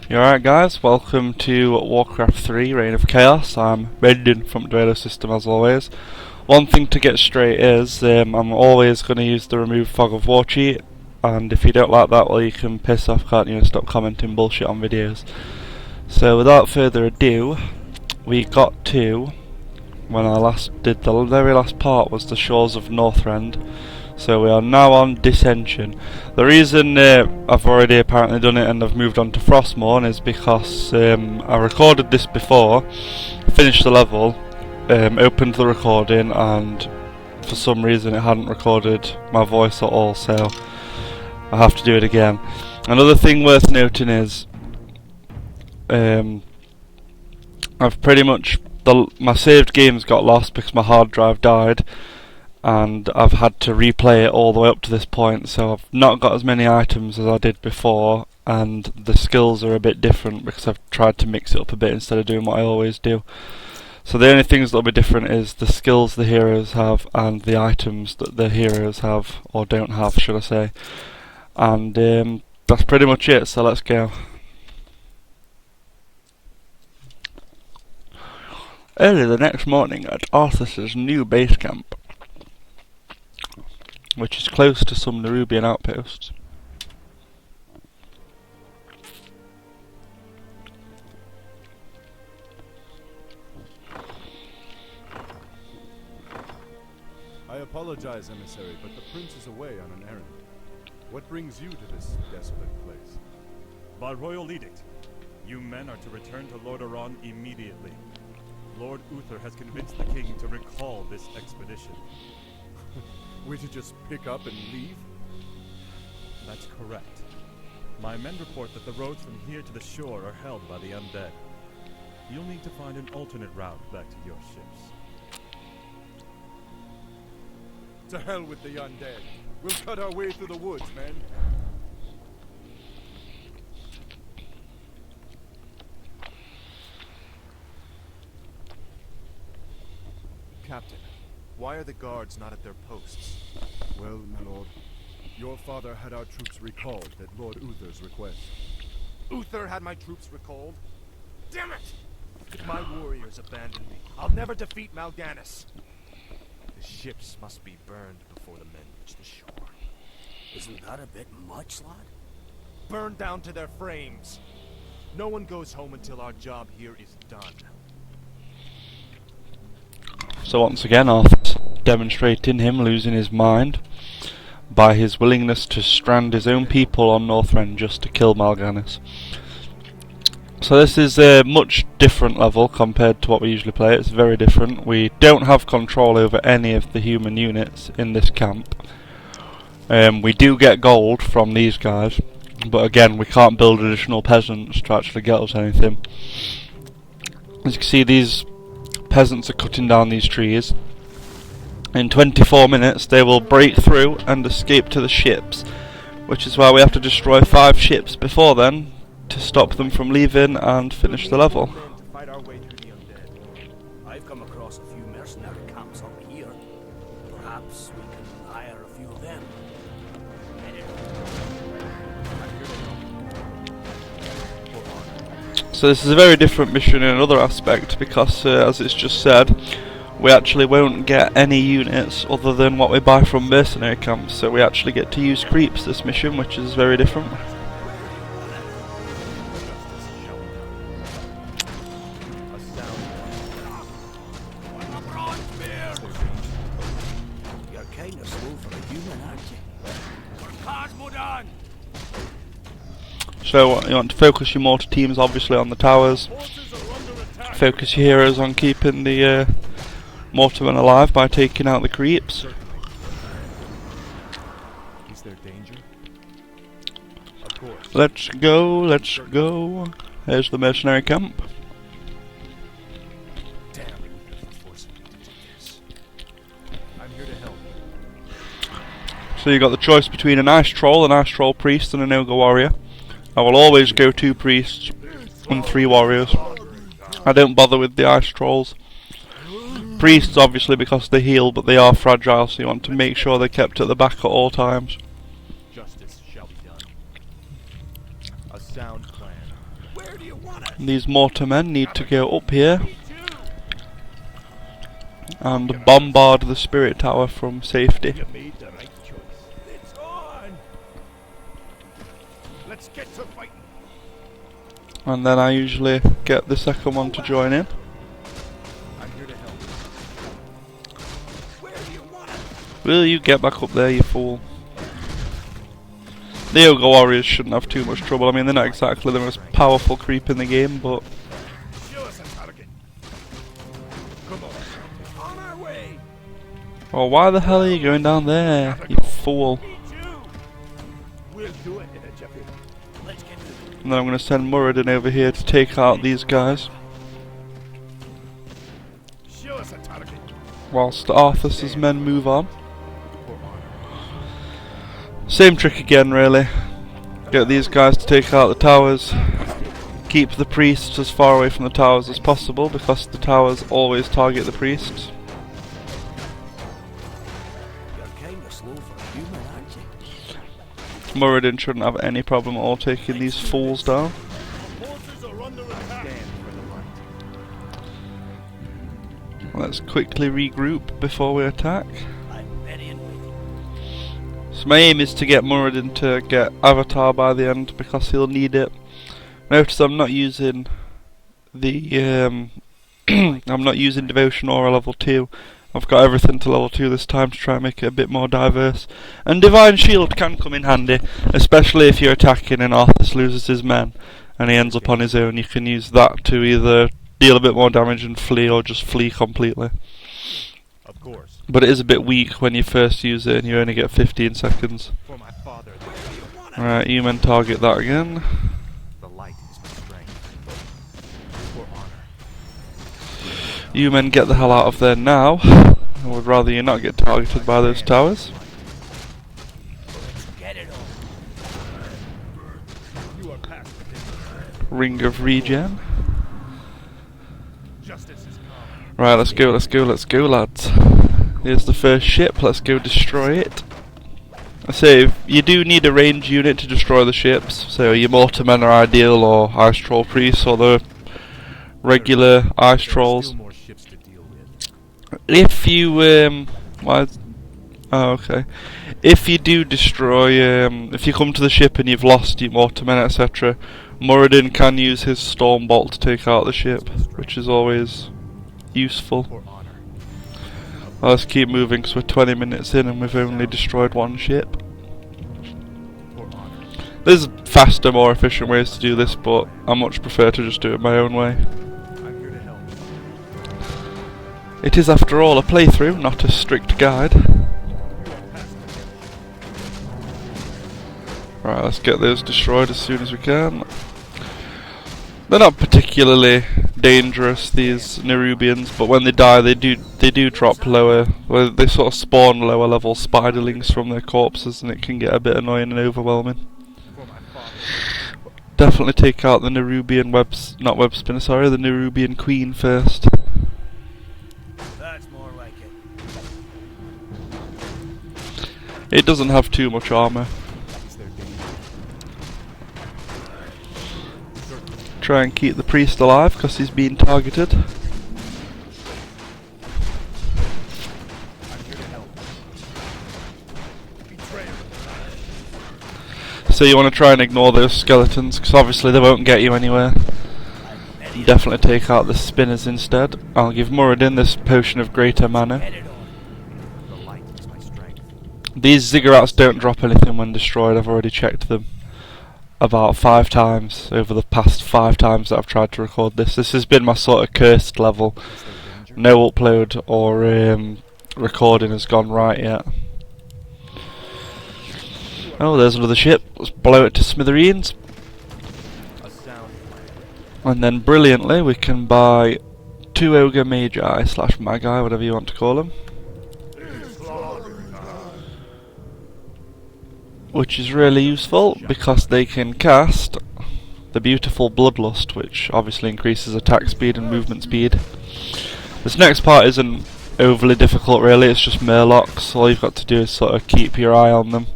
You alright guys, welcome to Warcraft 3 Reign of Chaos. I'm Brendan from Duelo System as always. One thing to get straight is, I'm always going to use the remove fog of war cheat, and if you don't like that, well you can piss off, can't you, and stop commenting bullshit on videos. So without further ado, we got to, when I last did the very last part was the shores of Northrend. So we are now on Dissension. The reason I've already apparently done it and I've moved on to Frostmourne is because I recorded this before, finished the level, opened the recording, and for some reason it hadn't recorded my voice at all, so I have to do it again. Another thing worth noting is I've pretty much my saved games got lost because my hard drive died, and I've had to replay it all the way up to this point, so I've not got as many items as I did before, and the skills are a bit different because I've tried to mix it up a bit instead of doing what I always do. So the only things that'll be different is the skills the heroes have and the items that the heroes have, or don't have should I say, and that's pretty much it, so let's go. Early the next morning at Arthas' new base camp, which is close to some Nerubian outposts. I apologize, emissary, but the prince is away on an errand. What brings you to this desolate place? By royal edict, you men are to return to Lordaeron immediately. Lord Uther has convinced the king to recall this expedition. We should just pick up and leave? That's correct. My men report that the roads from here to the shore are held by the undead. You'll need to find an alternate route back to your ships. To hell with the undead. We'll cut our way through the woods, men. Captain, why are the guards not at their posts? Well, my lord, your father had our troops recalled at Lord Uther's request. Uther had my troops recalled? Damn it! If my warriors abandon me, I'll never defeat Mal'Ganis. The ships must be burned before the men reach the shore. Isn't that a bit much, lad? Burned down to their frames. No one goes home until our job here is done. So once again Arthas demonstrating him losing his mind by his willingness to strand his own people on Northrend just to kill Mal'Ganis. So this is a much different level compared to what we usually play. It's very different. We don't have control over any of the human units in this camp. We do get gold from these guys, but again we can't build additional peasants to actually get us anything. As you can see, these peasants are cutting down these trees. In 24 minutes they will break through and escape to the ships, which is why we have to destroy 5 ships before then to stop them from leaving and finish the level. To fight our way through the undead. I've come across a few mercenary camps up here. Perhaps we can hire a few of them. So this is a very different mission in another aspect because, as it's just said, we actually won't get any units other than what we buy from mercenary camps, so we actually get to use creeps this mission, which is very different. You're kind of slow for a human, aren't you? So you want to focus your mortar teams obviously on the towers, focus your heroes on keeping the mortarmen alive by taking out the creeps. Is there danger? Of course. Let's go, let's go. There's the mercenary camp. Damn Uther for forcing me to do this. I'm here to help. So you got the choice between an ice troll priest, and an ogre warrior. I will always go 2 priests and 3 warriors. I don't bother with the ice trolls. Priests obviously because they heal, but they are fragile, so you want to make sure they're kept at the back at all times. Justice shall be done. A sound plan. Where do you want us? These mortar men need to go up here and bombard the spirit tower from safety. You made the right choice. It's on! Let's get to fighting. And then I usually get the second one to join in. I'm here to help. Where do you want us? Will you get back up there, you fool? The Ogre Warriors shouldn't have too much trouble. I mean, they're not exactly the most powerful creep in the game, but... Show us a target. Come on. On our way! Oh, why the hell are you going down there, you fool? Me too! We'll do it, Jeffy. Let's get to it. And then I'm going to send Muradin over here to take out these guys, Show us a target. whilst Arthas' men move on. Same trick again, really. Get these guys to take out the towers. Keep the priests as far away from the towers as possible, because the towers always target the priests. You're kinda slow for a human, aren't you? Muradin shouldn't have any problem at all taking these fools down. Forces are under attack. Stand for the light. Let's quickly regroup before we attack. I'm ready and waiting. So my aim is to get Muradin to get Avatar by the end, because he'll need it. Notice I'm not using the I'm not using Devotion or a level 2. I've got everything to level 2 this time to try and make it a bit more diverse. And Divine Shield can come in handy, especially if you're attacking and Arthas loses his men and he ends up on his own. You can use that to either deal a bit more damage and flee, or just flee completely. Of course. But it is a bit weak when you first use it and you only get 15 seconds. For my father, Right, you men target that again. the light is my strength. For honor. You men get the hell out of there now. I would rather you not get targeted by those towers. Let's get it on. You are past the danger. Ring of regen. Justice is come. Right, let's go, lads. Here's the first ship, let's go destroy it. I say, you do need a range unit to destroy the ships, so your mortarmen are ideal, or ice troll priests, or the regular ice trolls. Still more ships to deal with. If you, okay. If you do destroy, if you come to the ship and you've lost your mortarmen, etc., Muradin can use his storm bolt to take out the ship, which is always useful. For honor. Let's keep moving, because we're 20 minutes in and we've only destroyed one ship. For honor. There's faster, more efficient ways to do this, but I much prefer to just do it my own way. I'm here to help. It is, after all, a playthrough, not a strict guide. You are past the danger. Right, let's get those destroyed as soon as we can. They're not particularly dangerous, these Nerubians, but when they die they do drop lower. Well, they sort of spawn lower level spiderlings from their corpses, and it can get a bit annoying and overwhelming. For my father. Definitely take out the Nerubian not web spinner, sorry, the Nerubian queen first. That's more like it. It doesn't have too much armor. Is there danger? Try and keep the priest alive, because he's being targeted. I'm here to help. Betrayal. So you want to try and ignore those skeletons, because obviously they won't get you anywhere. I'm ready. Definitely take out the spinners instead. I'll give Muradin this potion of greater mana. Get it on. The light is my strength. These ziggurats don't drop anything when destroyed. I've already checked them about 5 times over the past 5 times that I've tried to record this. This has been my sort of cursed level. Is there danger? No upload or recording has gone right yet. Oh, there's another ship. Let's blow it to smithereens. A sound plan. And then brilliantly we can buy 2 Ogre Magi / Magi, whatever you want to call them. Which is really useful because they can cast the beautiful Bloodlust, which obviously increases attack speed and movement speed. This next part isn't overly difficult really, it's just Murlocs. All you've got to do is sort of keep your eye on them.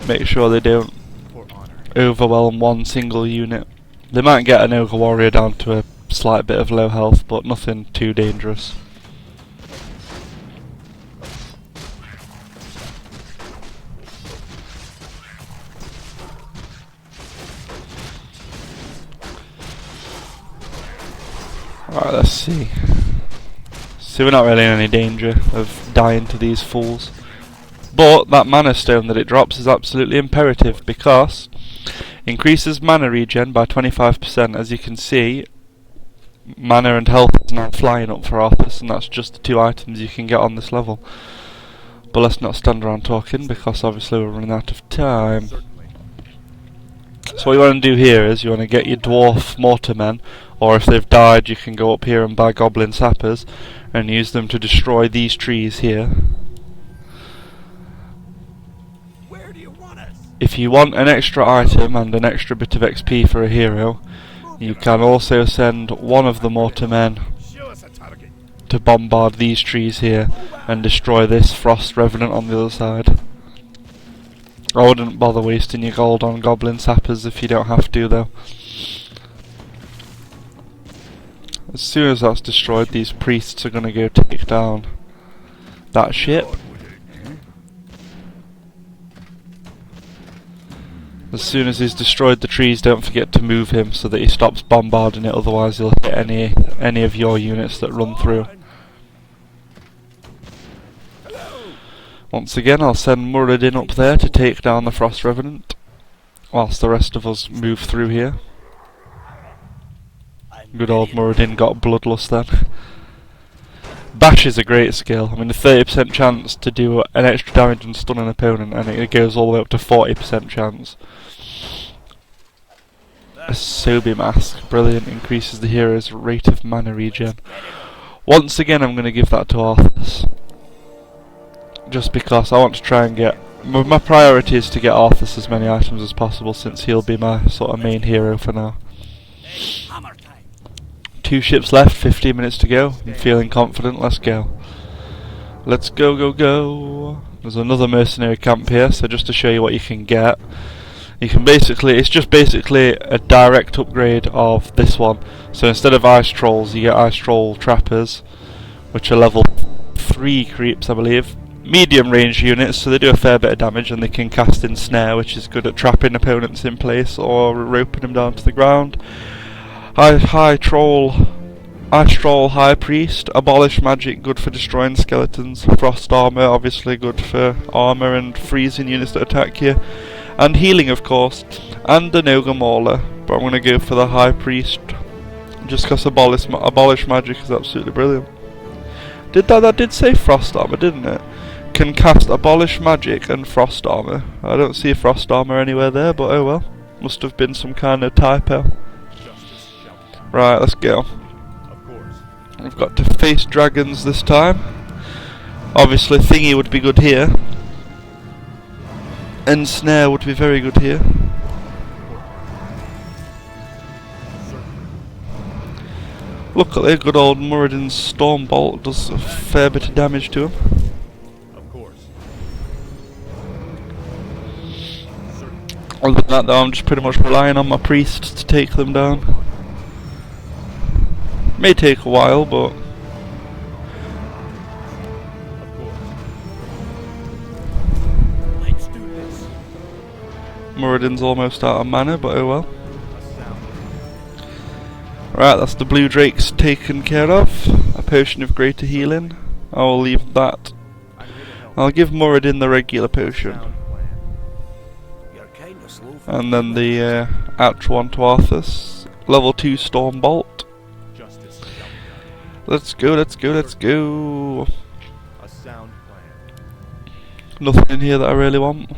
Make sure they don't For honor. overwhelm one single unit. They might get an ogre warrior down to a slight bit of low health, but nothing too dangerous. Alright, let's see. So we're not really in any danger of dying to these fools. But that mana stone that it drops is absolutely imperative, because increases mana regen by 25%. As you can see, mana and health is now flying up for Arthas, and that's just the 2 items you can get on this level. But let's not stand around talking, because obviously we're running out of time. So what you want to do here is you want to get your dwarf mortarmen, or if they've died you can go up here and buy goblin sappers and use them to destroy these trees here. Where do you want us? If you want an extra item and an extra bit of XP for a hero, you can also send one of the mortarmen Show us a target. to bombard these trees here and destroy this frost revenant on the other side. I wouldn't bother wasting your gold on goblin sappers if you don't have to, though. As soon as that's destroyed, these priests are going to go take down that ship. As soon as he's destroyed the trees, don't forget to move him so that he stops bombarding it, otherwise he'll hit any of your units that run through. Once again, I'll send Muradin up there to take down the Frost Revenant, whilst the rest of us move through here. Good old Muradin got bloodlust then. Bash is a great skill. I mean, a 30% chance to do an extra damage and stun an opponent, and it goes all the way up to 40% chance. A Sobi Mask, brilliant, increases the hero's rate of mana regen. Once again, I'm going to give that to Arthas. Just because I want to try and get... My priority is to get Arthas as many items as possible, since he'll be my sort of main hero for now. 2 ships left, 15 minutes to go. I'm feeling confident, let's go. Let's go, go, go. There's another mercenary camp here, so just to show you what you can get. You can basically, it's just basically a direct upgrade of this one. So instead of ice trolls, you get ice troll trappers, which are level 3 creeps, I believe. Medium range units, so they do a fair bit of damage, and they can cast Ensnare, which is good at trapping opponents in place or roping them down to the ground. Ice Troll High Priest, Abolish Magic, good for destroying skeletons. Frost Armour, obviously good for armour and freezing units that attack you. And healing, of course. And an Ogre Mauler, but I'm going to go for the High Priest, just because Abolish Magic is absolutely brilliant. That did say Frost Armour, didn't it? Can cast Abolish Magic and Frost Armour. I don't see Frost Armour anywhere there, but oh well. Must have been some kind of typo. Right, let's go. We've got to face dragons this time. Obviously Thingy would be good here. Ensnare would be very good here. Luckily, good old Muradin's Stormbolt does a fair bit of damage to him. Other than that though, I'm just pretty much relying on my priests to take them down. May take a while, but... Let's do this. Muradin's almost out of mana, but oh well. Right, that's the blue drakes taken care of. A potion of greater healing. I will leave that. I'll give Muradin the regular potion. And then the actual one to Arthas. Level 2 Stormbolt. Let's go, let's go, let's go. A sound plan. Nothing in here that I really want.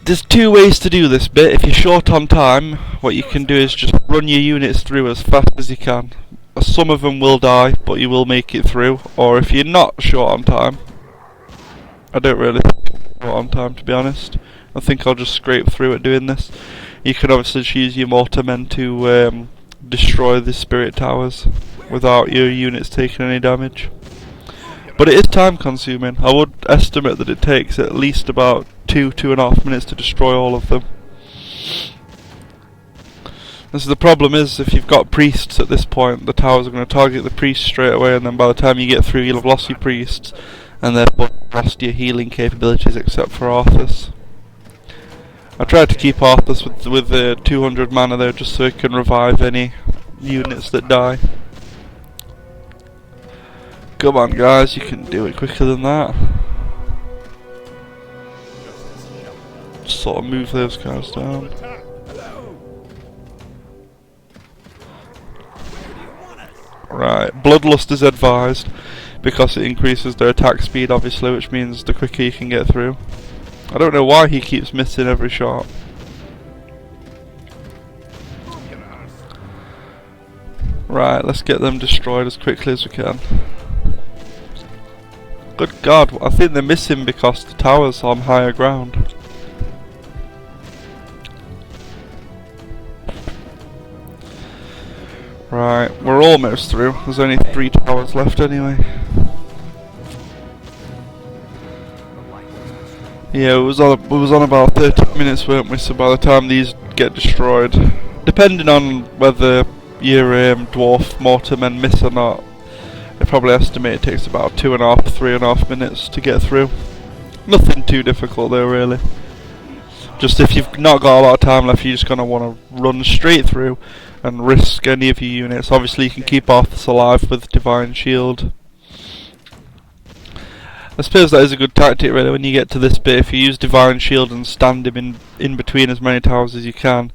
There's 2 ways to do this bit. If you're short on time, what you can do is just run your units through as fast as you can. Some of them will die, but you will make it through. Or if you're not short on time, I don't really think I'm short on time, to be honest. I think I'll just scrape through it doing this. You can obviously just use your mortarmen to destroy the spirit towers without your units taking any damage. But it is time consuming. I would estimate that it takes at least about 2.5 minutes to destroy all of them. And so the problem is, if you've got priests at this point, the towers are going to target the priests straight away, and then by the time you get through, you'll have lost your priests, and therefore lost your healing capabilities, except for Arthas. I tried to keep Arthas with 200 mana there, just so he can revive any units that die. Come on, guys, you can do it quicker than that. Just sort of move those guys down. Right, Bloodlust is advised because it increases their attack speed, obviously, which means the quicker you can get through. I don't know why he keeps missing every shot. Right, let's get them destroyed as quickly as we can. Good God, I think they're missing because the tower's on higher ground. Right, we're almost through. There's only 3 towers left anyway. Yeah, it was on about 30 minutes, weren't we? So by the time these get destroyed, depending on whether your dwarf mortarmen miss or not, I probably estimate it takes about 3.5 minutes to get through. Nothing too difficult though, really. Just if you've not got a lot of time left, you're just going to want to run straight through and risk any of your units. Obviously you can keep Arthas alive with Divine Shield. I suppose that is a good tactic really when you get to this bit. If you use Divine Shield and stand him in between as many towers as you can,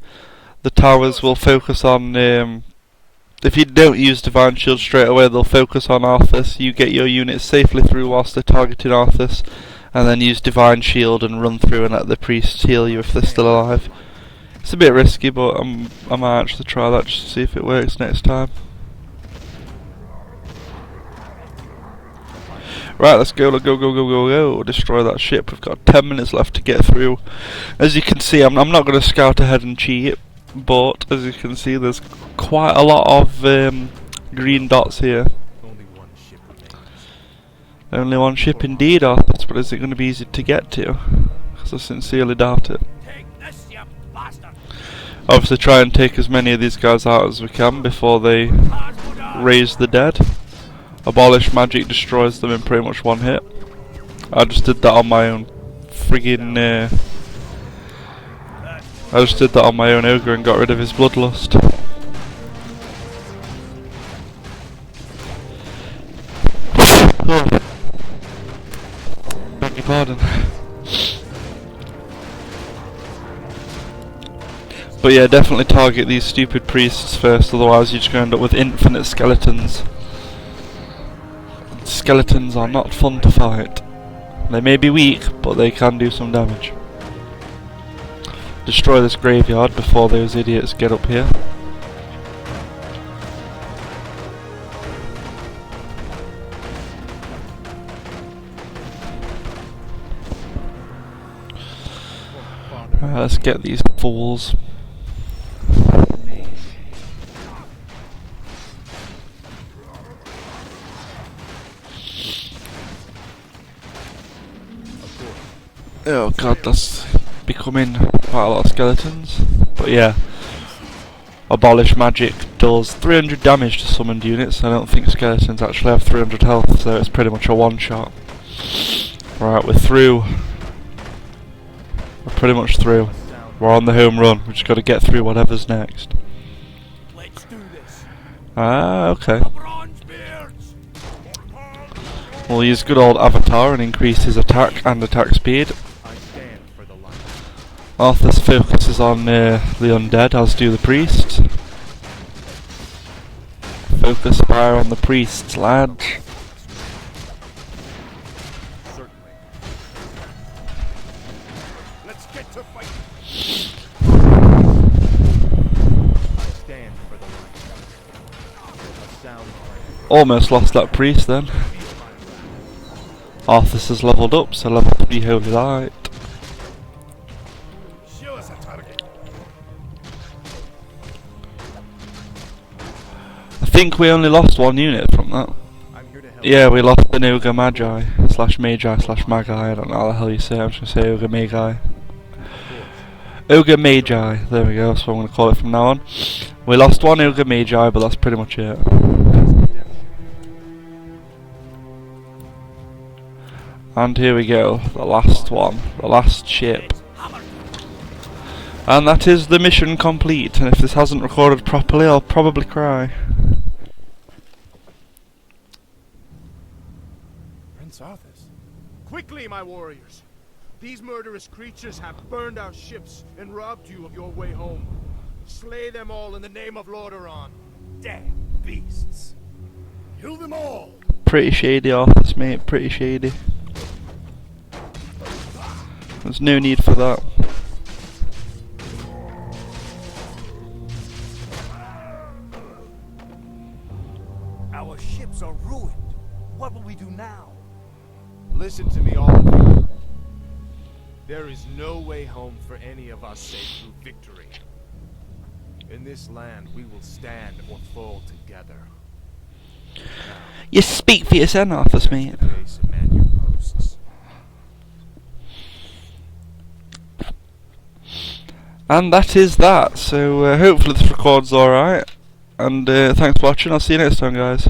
the towers will focus on... if you don't use Divine Shield straight away, they'll focus on Arthas. You get your units safely through whilst they're targeting Arthas, and then use Divine Shield and run through and let the priests heal you if they're still alive. It's a bit risky, but I might actually try that just to see if it works next time. Right, let's go. Destroy that ship. We've got 10 minutes left to get through. As you can see, I'm not going to scout ahead and cheat, but as you can see, there's quite a lot of green dots here. Only one ship remains. Only one ship indeed, Arthas, but is it going to be easy to get to? Because I sincerely doubt it. Take this, you bastard! Obviously try and take as many of these guys out as we can before they raise the dead. Abolish magic destroys them in pretty much one hit. I just did that on my own friggin' I just did that on my own ogre and got rid of his bloodlust. Oh. Beg your pardon. But yeah, definitely target these stupid priests first, otherwise you're just going to end up with infinite skeletons. Skeletons are not fun to fight. They may be weak, but they can do some damage. Destroy this graveyard before those idiots get up here. Right, let's get these fools. Oh god, that's becoming quite a lot of skeletons. But yeah, Abolish magic does 300 damage to summoned units. I don't think skeletons actually have 300 health, so it's pretty much a one-shot. Right, we're through. We're pretty much through. We're on the home run. We've just got to get through whatever's next. Let's do this. Ah, okay. Bronzebeards! We'll use good old Avatar and increase his attack and attack speed. I stand for the light. Arthas focuses on the undead, as do the priests. Focus fire on the priests, lads. Certainly. Let's get to fight. I stand for the light. A sound Almost lost that priest then. Arthas has leveled up, so level 3 Holy Light. show us a target. I think we only lost one unit from that. I'm here to help. Yeah, we lost the Uga Magi, slash Magi, slash Magi, I don't know how the hell you say it, I'm just going to say Uga Magi. Uga Magi, there we go, that's what I'm going to call it from now on. We lost one Uga Magi, but that's pretty much it. And here we go, the last one, the last ship. And that is the mission complete, and if this hasn't recorded properly, I'll probably cry. Prince Arthas. Quickly, my warriors! These murderous creatures have burned our ships and robbed you of your way home. Slay them all in the name of Lordaeron. Damn beasts. Kill them all. Pretty shady, Arthas, mate, pretty shady. There's no need for that. Our ships are ruined. What will we do now? Listen to me, all of you. There is no way home for any of us save through victory. In this land, we will stand or fall together. You speak for yourself, Arthas, mate. Base and man your posts. And that is that, so hopefully this records alright. And thanks for watching, I'll see you next time, guys.